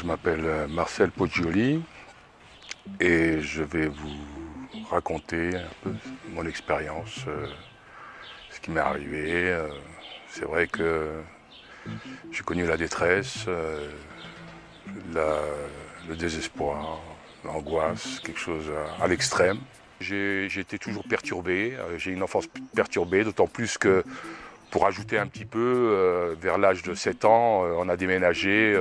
m'appelle Marcel Poggioli et je vais vous raconter un peu mon expérience, ce qui m'est arrivé. C'est vrai que j'ai connu la détresse, le désespoir, l'angoisse, quelque chose à l'extrême. J'ai été toujours perturbé, j'ai une enfance perturbée, d'autant plus que pour ajouter un petit peu, vers l'âge de 7 ans, on a déménagé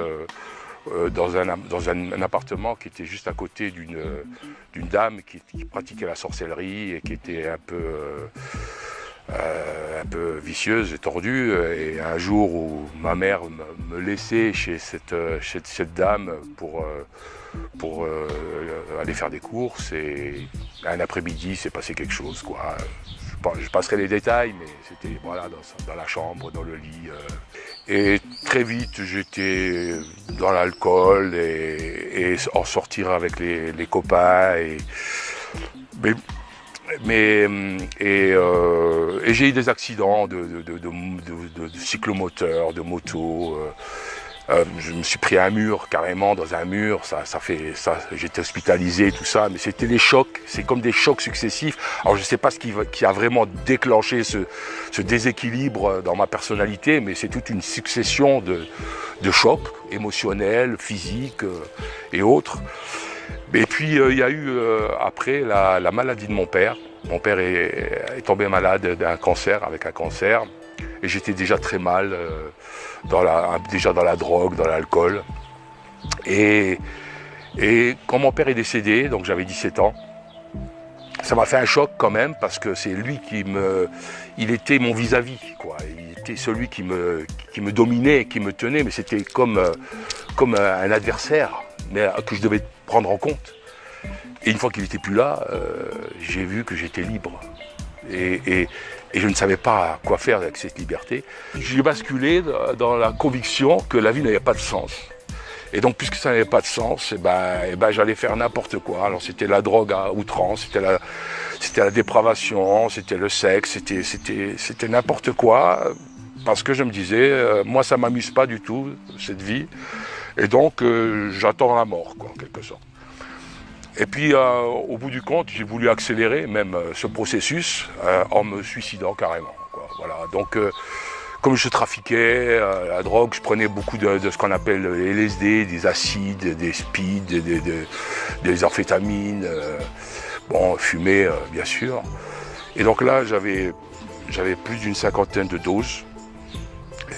dans un appartement qui était juste à côté d'une dame qui pratiquait la sorcellerie et qui était un peu vicieuse et tordue. Et un jour où ma mère me laissait chez cette dame pour aller faire des courses, et un après-midi, s'est passé quelque chose, quoi. Je passerai les détails, mais c'était voilà, dans la chambre, dans le lit. Et très vite, j'étais dans l'alcool et en sortir avec les copains. Et j'ai eu des accidents de cyclomoteurs, de moto. Je me suis pris un mur, carrément dans un mur, j'étais hospitalisé, tout ça, mais c'était des chocs, c'est comme des chocs successifs. Alors je ne sais pas ce qui a vraiment déclenché ce déséquilibre dans ma personnalité, mais c'est toute une succession de chocs émotionnels, physiques et autres. Et puis il y a eu après la maladie de mon père. Mon père est tombé malade avec un cancer. Et j'étais déjà très mal, déjà dans la drogue, dans l'alcool. Et quand mon père est décédé, donc j'avais 17 ans, ça m'a fait un choc quand même, parce que c'est lui il était mon vis-à-vis, quoi. Il était celui qui me dominait, qui me tenait, mais c'était comme un adversaire, mais que je devais prendre en compte. Et une fois qu'il n'était plus là, j'ai vu que j'étais libre. Et je ne savais pas quoi faire avec cette liberté. J'ai basculé dans la conviction que la vie n'avait pas de sens. Et donc, puisque ça n'avait pas de sens, j'allais faire n'importe quoi. Alors, c'était la drogue à outrance, c'était la dépravation, c'était le sexe, c'était n'importe quoi. Parce que je me disais, moi, ça ne m'amuse pas du tout, cette vie. Et donc, j'attends la mort, quoi, en quelque sorte. Et puis, au bout du compte, j'ai voulu accélérer même ce processus en me suicidant carrément, quoi. Voilà. Donc, comme je trafiquais la drogue, je prenais beaucoup de ce qu'on appelle les LSD, des acides, des speeds, des amphétamines, fumer, bien sûr. Et donc là, j'avais plus d'une 50aine de doses,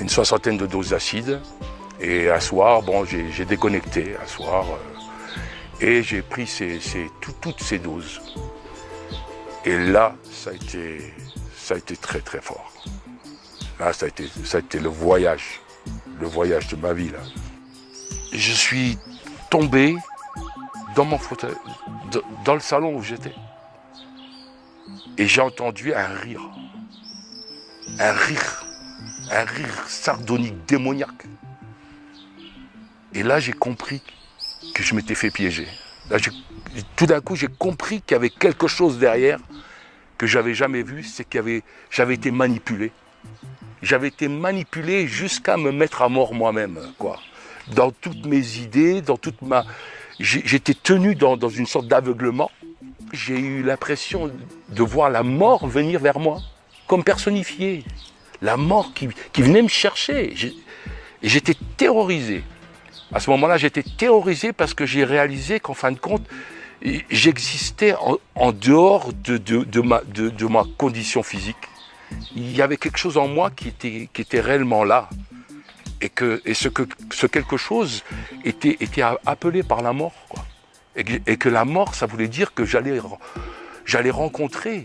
une 60aine de doses d'acide. Et un soir, j'ai déconnecté, un soir. Et j'ai pris toutes ces doses. Et là, ça a été très très fort. Là, ça a été le voyage de ma vie, là. Je suis tombé dans mon fauteuil, dans le salon où j'étais. Et j'ai entendu un rire sardonique, démoniaque. Et là, j'ai compris que je m'étais fait piéger. Là, tout d'un coup, j'ai compris qu'il y avait quelque chose derrière que j'avais jamais vu, c'est que j'avais été manipulé. J'avais été manipulé jusqu'à me mettre à mort moi-même, quoi. Dans toutes mes idées, j'étais tenu dans une sorte d'aveuglement. J'ai eu l'impression de voir la mort venir vers moi, comme personnifiée. La mort qui venait me chercher. Et j'étais terrorisé. À ce moment-là, j'étais terrorisé parce que j'ai réalisé qu'en fin de compte, j'existais en dehors de ma condition physique. Il y avait quelque chose en moi qui était réellement là. Et ce quelque chose était appelé par la mort, quoi. Et que la mort, ça voulait dire que j'allais rencontrer.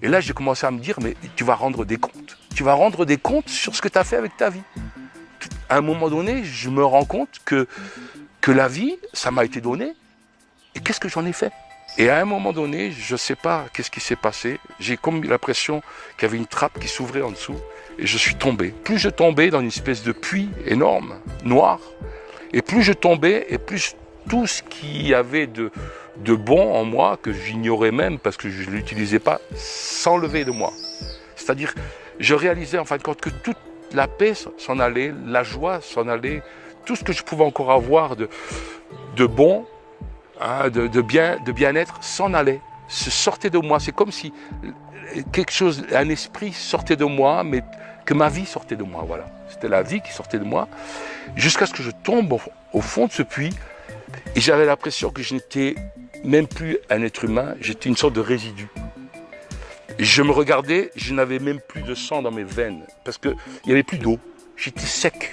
Et là, j'ai commencé à me dire, mais tu vas rendre des comptes. Tu vas rendre des comptes sur ce que tu as fait avec ta vie. À un moment donné, je me rends compte que la vie, ça m'a été donné. Et qu'est-ce que j'en ai fait? Et à un moment donné, je ne sais pas qu'est-ce qui s'est passé. J'ai comme l'impression qu'il y avait une trappe qui s'ouvrait en dessous. Et je suis tombé. Plus je tombais dans une espèce de puits énorme, noir, et plus je tombais, et plus tout ce qu'il y avait de bon en moi, que j'ignorais même parce que je ne l'utilisais pas, s'enlevait de moi. C'est-à-dire, je réalisais en fin de compte que toute la paix s'en allait, la joie s'en allait, tout ce que je pouvais encore avoir de bon, hein, de bien-être, s'en allait, se sortait de moi. C'est comme si quelque chose, un esprit sortait de moi, mais que ma vie sortait de moi, voilà. C'était la vie qui sortait de moi, jusqu'à ce que je tombe au fond de ce puits, et j'avais l'impression que je n'étais même plus un être humain, j'étais une sorte de résidu. Je me regardais, je n'avais même plus de sang dans mes veines, parce qu'il n'y avait plus d'eau, j'étais sec.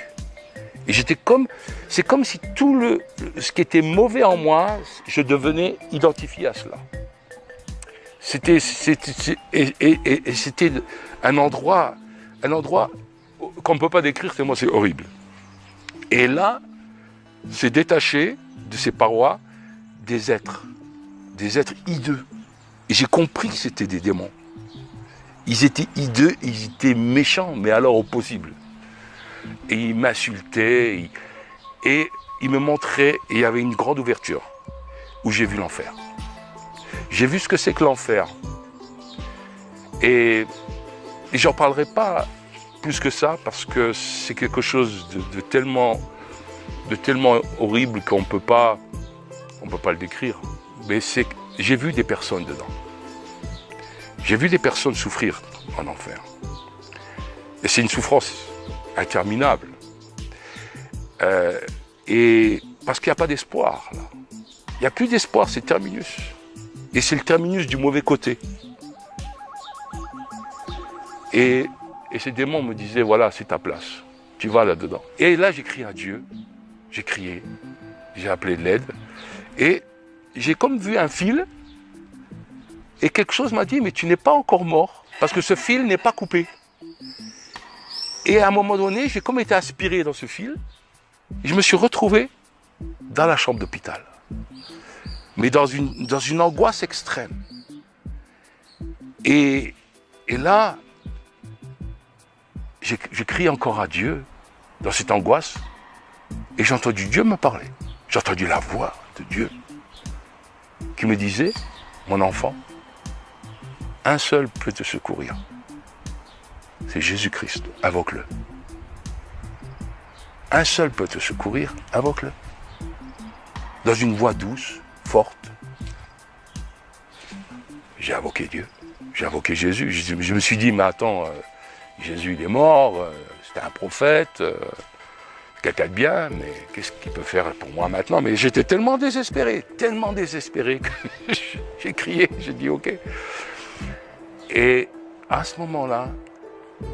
Et c'est comme si tout ce qui était mauvais en moi, je devenais identifié à cela. C'était un endroit qu'on ne peut pas décrire, tellement c'est horrible. Et là, c'est détaché de ces parois des êtres hideux. Et j'ai compris que c'était des démons. Ils étaient hideux, ils étaient méchants, mais alors au possible. Et ils m'insultaient, et ils me montraient, et il y avait une grande ouverture, où j'ai vu l'enfer. J'ai vu ce que c'est que l'enfer. Et j'en parlerai pas plus que ça, parce que c'est quelque chose de tellement horrible qu'on peut pas le décrire. Mais j'ai vu des personnes dedans. J'ai vu des personnes souffrir en enfer. Et c'est une souffrance interminable. Et parce qu'il n'y a pas d'espoir, là. Il n'y a plus d'espoir, c'est terminus. Et c'est le terminus du mauvais côté. Et ces démons me disaient, voilà, c'est ta place. Tu vas là-dedans. Et là, j'ai crié à Dieu. J'ai crié. J'ai appelé de l'aide. Et j'ai comme vu un fil. Et quelque chose m'a dit, mais tu n'es pas encore mort. Parce que ce fil n'est pas coupé. Et à un moment donné, j'ai comme été aspiré dans ce fil. Et je me suis retrouvé dans la chambre d'hôpital. Mais dans une angoisse extrême. Et là, j'ai crié encore à Dieu dans cette angoisse. Et j'ai entendu Dieu me parler. J'ai entendu la voix de Dieu qui me disait, mon enfant, un seul peut te secourir. C'est Jésus-Christ, invoque-le. Un seul peut te secourir, invoque-le. Dans une voix douce, forte. J'ai invoqué Dieu, j'ai invoqué Jésus. Je me suis dit, mais attends, Jésus il est mort, c'était un prophète, quelqu'un de bien, mais qu'est-ce qu'il peut faire pour moi maintenant? Mais j'étais tellement désespéré que j'ai crié, j'ai dit ok. Et à ce moment-là,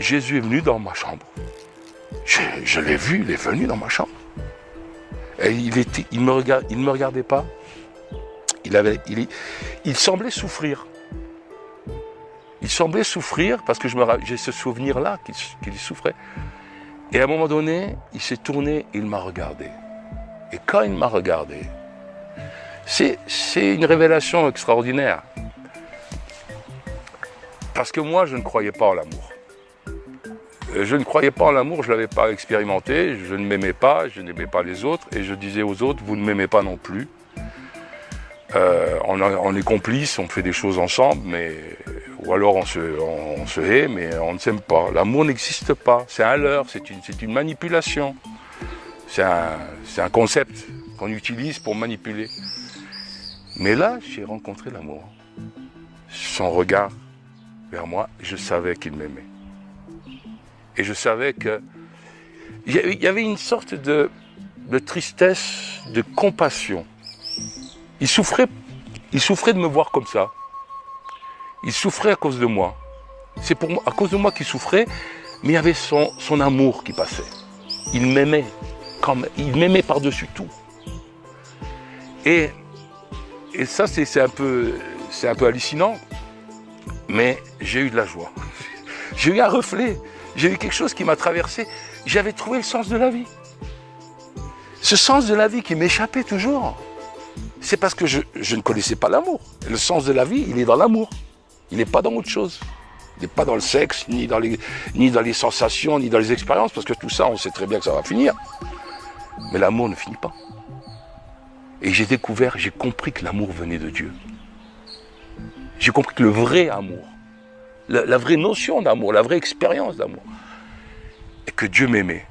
Jésus est venu dans ma chambre. Je l'ai vu, il est venu dans ma chambre. Et il me regardait pas. Il semblait souffrir. Il semblait souffrir parce que j'ai ce souvenir-là qu'il souffrait. Et à un moment donné, il s'est tourné et il m'a regardé. Et quand il m'a regardé, c'est une révélation extraordinaire. Parce que moi, je ne croyais pas en l'amour. Je ne croyais pas en l'amour, je ne l'avais pas expérimenté, je ne m'aimais pas, je n'aimais pas les autres, et je disais aux autres, vous ne m'aimez pas non plus. On est complices, on fait des choses ensemble, ou alors on se hait, mais on ne s'aime pas. L'amour n'existe pas, c'est un leurre, c'est une manipulation. C'est un concept qu'on utilise pour manipuler. Mais là, j'ai rencontré l'amour. Son regard vers moi, je savais qu'il m'aimait. Et je savais que il y avait une sorte de tristesse, de compassion. Il souffrait de me voir comme ça. Il souffrait à cause de moi. C'est à cause de moi qu'il souffrait, mais il y avait son amour qui passait. Il m'aimait, il m'aimait par-dessus tout. Et ça, c'est un peu hallucinant, mais j'ai eu de la joie. J'ai eu un reflet. J'ai eu quelque chose qui m'a traversé. J'avais trouvé le sens de la vie. Ce sens de la vie qui m'échappait toujours, c'est parce que je ne connaissais pas l'amour. Le sens de la vie, il est dans l'amour. Il n'est pas dans autre chose. Il n'est pas dans le sexe, ni dans les sensations, ni dans les expériences, parce que tout ça, on sait très bien que ça va finir. Mais l'amour ne finit pas. Et j'ai compris que l'amour venait de Dieu. J'ai compris que le vrai amour, la vraie notion d'amour, la vraie expérience d'amour, et que Dieu m'aimait.